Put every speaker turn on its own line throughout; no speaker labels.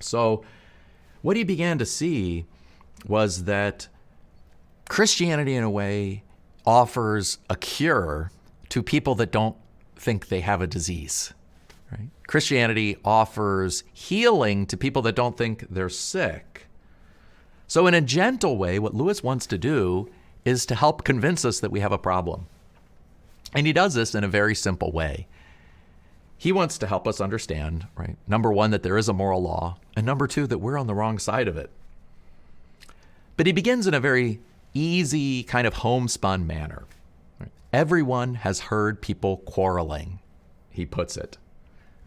So what he began to see was that Christianity, in a way, offers a cure to people that don't think they have a disease. Right? Christianity offers healing to people that don't think they're sick. So in a gentle way, what Lewis wants to do is to help convince us that we have a problem. And he does this in a very simple way. He wants to help us understand, right? Number one, that there is a moral law, and number two, that we're on the wrong side of it. But he begins in a very easy, kind of homespun manner. Right? Everyone has heard people quarreling, he puts it.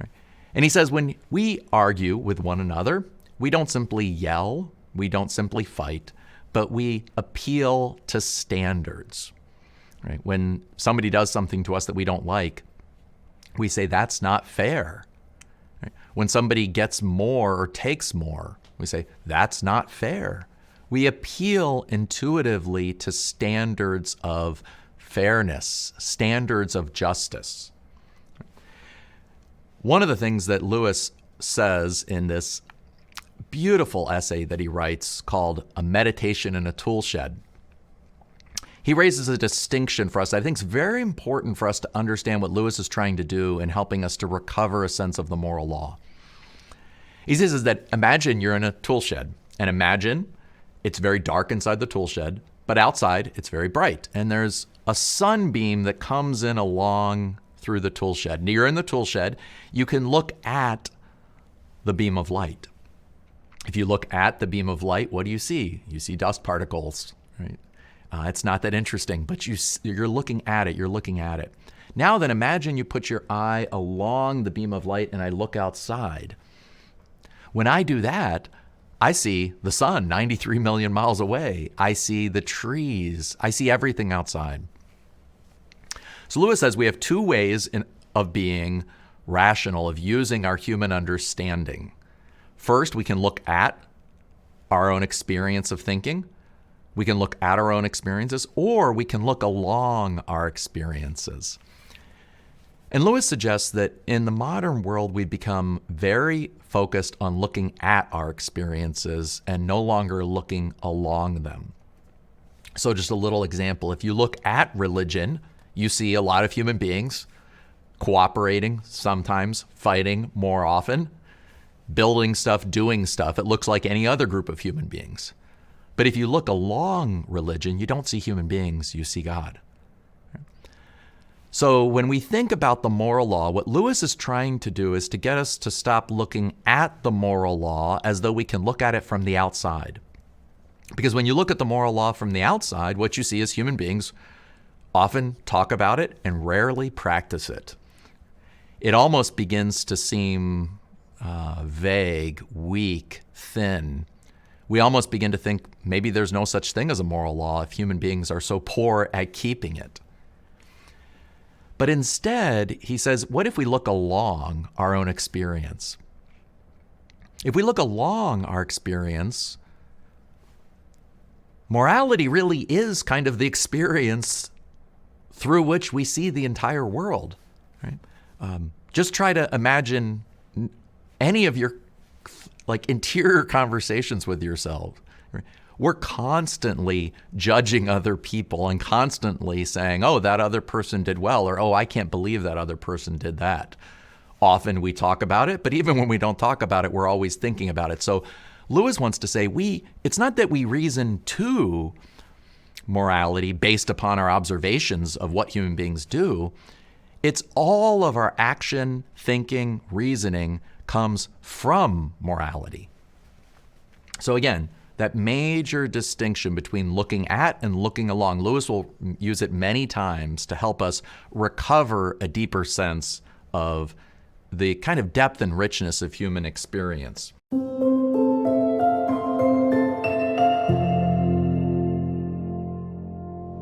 Right? And he says, when we argue with one another, we don't simply yell, we don't simply fight, but we appeal to standards. Right? When somebody does something to us that we don't like, we say, that's not fair. Right? When somebody gets more or takes more, we say, that's not fair. We appeal intuitively to standards of fairness, standards of justice. One of the things that Lewis says in this beautiful essay that he writes called A Meditation in a Toolshed, he raises a distinction for us that I think is very important for us to understand what Lewis is trying to do in helping us to recover a sense of the moral law. He says is that imagine you're in a tool shed, and imagine it's very dark inside the tool shed, but outside it's very bright. And there's a sunbeam that comes in along through the tool shed. And you're in the tool shed, you can look at the beam of light. If you look at the beam of light, what do you see? You see dust particles, right? It's not that interesting, but you're looking at it, you're looking at it. Now then, imagine you put your eye along the beam of light and I look outside. When I do that, I see the sun 93 million miles away. I see the trees. I see everything outside. So Lewis says we have two ways of being rational, of using our human understanding. First, we can look at our own experience of thinking. We can look at our own experiences, or we can look along our experiences. And Lewis suggests that in the modern world, we've become very focused on looking at our experiences and no longer looking along them. So just a little example, if you look at religion, you see a lot of human beings cooperating, sometimes fighting more often, building stuff, doing stuff. It looks like any other group of human beings. But if you look along religion, you don't see human beings, you see God. So when we think about the moral law, what Lewis is trying to do is to get us to stop looking at the moral law as though we can look at it from the outside. Because when you look at the moral law from the outside, what you see is human beings often talk about it and rarely practice it. It almost begins to seem vague, weak, thin. We almost begin to think maybe there's no such thing as a moral law if human beings are so poor at keeping it. But instead, he says, what if we look along our own experience? If we look along our experience, morality really is kind of the experience through which we see the entire world. Right? Just try to imagine any of your interior conversations with yourself. Right? We're constantly judging other people and constantly saying, oh, that other person did well, or, oh, I can't believe that other person did that. Often we talk about it, but even when we don't talk about it, we're always thinking about it. So Lewis wants to say it's not that we reason to morality based upon our observations of what human beings do. It's all of our action, thinking, reasoning comes from morality. So again, that major distinction between looking at and looking along, Lewis will use it many times to help us recover a deeper sense of the kind of depth and richness of human experience.